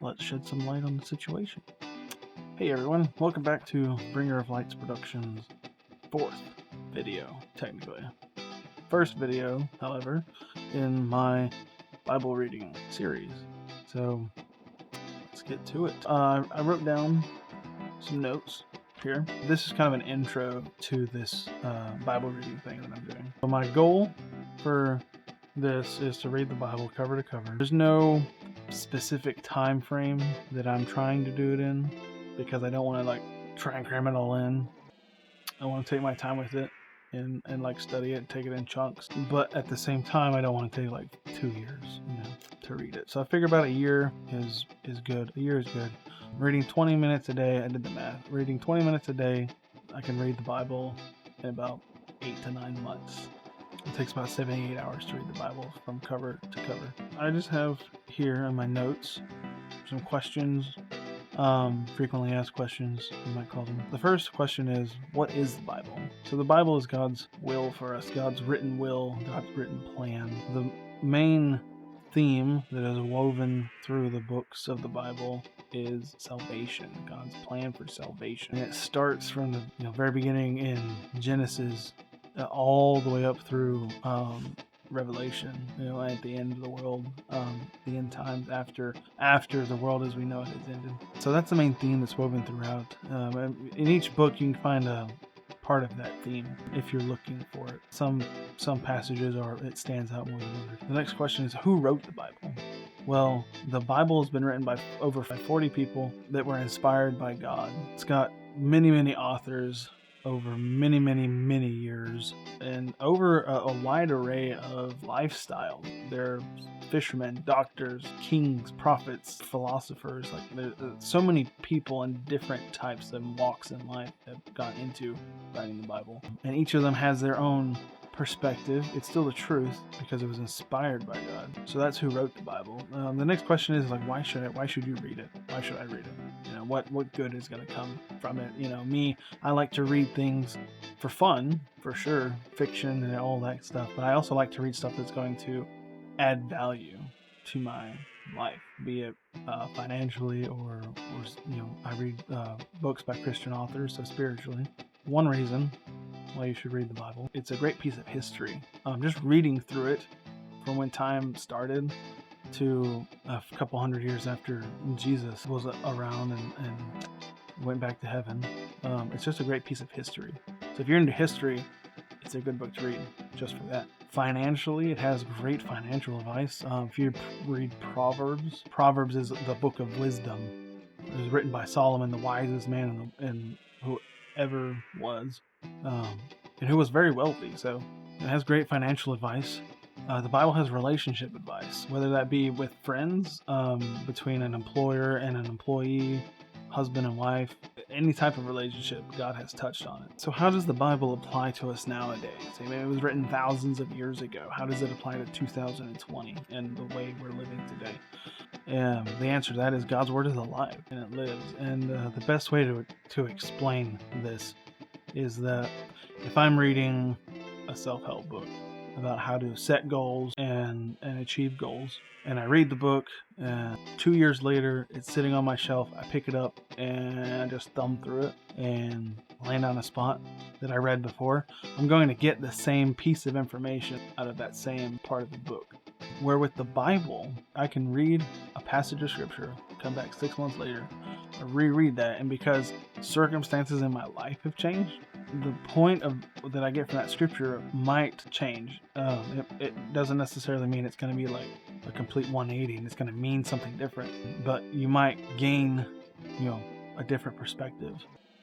let's shed some light on the situation. Hey everyone, welcome back to Bringer of Lights Productions' fourth video, technically. First video, however, in my Bible reading series. So, let's get to it. I wrote down some notes here. This is kind of an intro to this Bible reading thing that I'm doing. So my goal for this is to read the Bible cover to cover. There's no specific time frame that I'm trying to do it in because I don't want to try and cram it all in. I want to take my time with it and study it and take it in chunks. But at the same time, I don't want to take 2 years, to read it. So I figure about a year is good. A year is good. Reading 20 minutes a day, I did the math. Reading 20 minutes a day, I can read the Bible in about 8 to 9 months. It takes about 78 hours to read the Bible from cover to cover. I just have here in my notes some questions, frequently asked questions, you might call them. The first question is, what is the Bible? So the Bible is God's will for us, God's written will, God's written plan. The main theme that is woven through the books of the Bible is salvation, God's plan for salvation. And it starts from the very beginning in Genesis all the way up through Revelation, at the end of the world, the end times after the world as we know it has ended. So that's the main theme that's woven throughout. In each book you can find a part of that theme if you're looking for it. Some passages it stands out more than others. The next question is, who wrote the Bible? Well, the Bible has been written by over 40 people that were inspired by God. It's got many authors over many years and over a wide array of lifestyles. There are fishermen, doctors, kings, prophets, philosophers. There's so many people in different types of walks in life that have gone into writing the Bible, and each of them has their own perspective. It's still the truth because it was inspired by God. So that's who wrote the Bible. The next question is why should you read it? Why should I read it? What good is going to come from it? Me, I like to read things for fun, for sure, fiction and all that stuff, but I also like to read stuff that's going to add value to my life, be it financially or I read books by Christian authors, so spiritually. One reason why you should read the Bible, it's a great piece of history. Just reading through it from when time started to a couple hundred years after Jesus was around and went back to heaven. It's just a great piece of history. So if you're into history, it's a good book to read just for that. Financially, it has great financial advice. If you read Proverbs is the book of wisdom. It was written by Solomon, the wisest man in who ever was, and who was very wealthy. So it has great financial advice. The Bible has relationship advice, whether that be with friends, between an employer and an employee, husband and wife, any type of relationship, God has touched on it. So how does the Bible apply to us nowadays? It was written thousands of years ago. How does it apply to 2020 and the way we're living today? The answer to that is God's Word is alive and it lives. And the best way to explain this is that if I'm reading a self-help book about how to set goals and achieve goals, and I read the book, and 2 years later it's sitting on my shelf, I pick it up and I just thumb through it and land on a spot that I read before, I'm going to get the same piece of information out of that same part of the book. Where with the Bible, I can read a passage of scripture, come back 6 months later, reread that, and because circumstances in my life have changed, the point that I get from that scripture might change. It doesn't necessarily mean it's going to be a complete 180 and it's going to mean something different, but you might gain, a different perspective.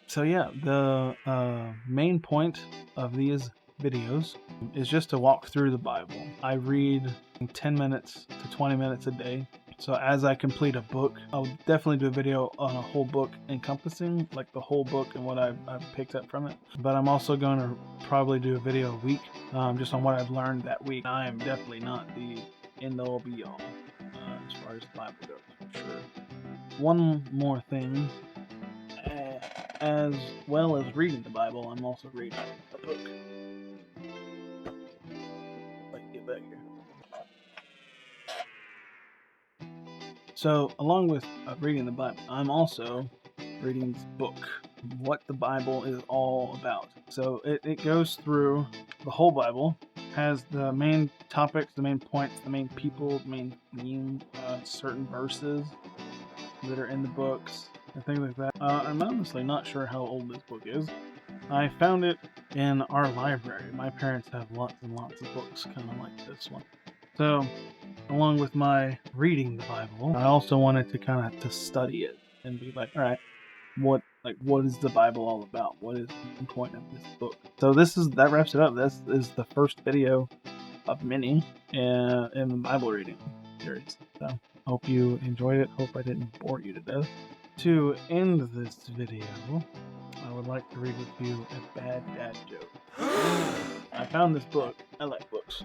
So yeah, the main point of these videos is just to walk through the Bible. I read 10 minutes to 20 minutes a day. So as I complete a book, I'll definitely do a video on a whole book encompassing the whole book and what I've picked up from it. But I'm also going to probably do a video a week, just on what I've learned that week. I am definitely not the end-all be-all as far as the Bible goes, for sure. One more thing, as well as reading the Bible, I'm also reading a book. Get back here. So, along with reading the Bible, I'm also reading this book, What the Bible is All About. So, it goes through the whole Bible, has the main topics, the main points, the main people, the main theme, certain verses that are in the books, and things like that. I'm honestly not sure how old this book is. I found it in our library. My parents have lots and lots of books kind of like this one. So, along with my reading the Bible, I also wanted to kind of to study it and be like, all right, what is the Bible all about? What is the point of this book? So that wraps it up. This is the first video of many in the Bible reading series. So hope you enjoyed it. Hope I didn't bore you to death. To end this video, I would like to read with you a bad dad joke. I found this book. I like books.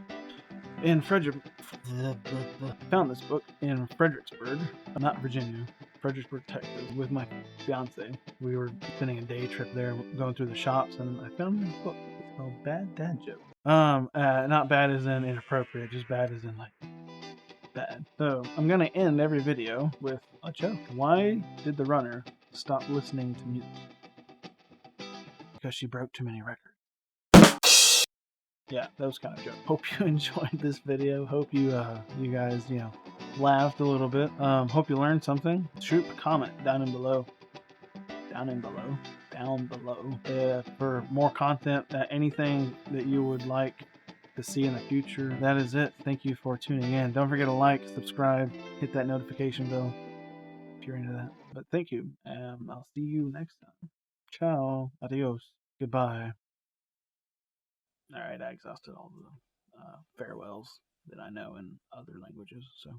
Found this book in Fredericksburg, not Virginia, Fredericksburg, Texas, with my fiance. We were spending a day trip there, going through the shops, and I found this book. It's called Bad Dad Joke. Not bad as in inappropriate, just bad as in like bad. So I'm gonna end every video with a joke. Why did the runner stop listening to music? Because she broke too many records. Yeah, that was kind of a joke. Hope you enjoyed this video. Hope you you guys laughed a little bit. Hope you learned something. Shoot a comment down below for more content, anything that you would like to see in the future. That is it. Thank you for tuning in. Don't forget to like, subscribe, hit that notification bell if you're into that. But thank you, and I'll see you next time. Ciao, adios, goodbye. All right, I exhausted all the farewells that I know in other languages, so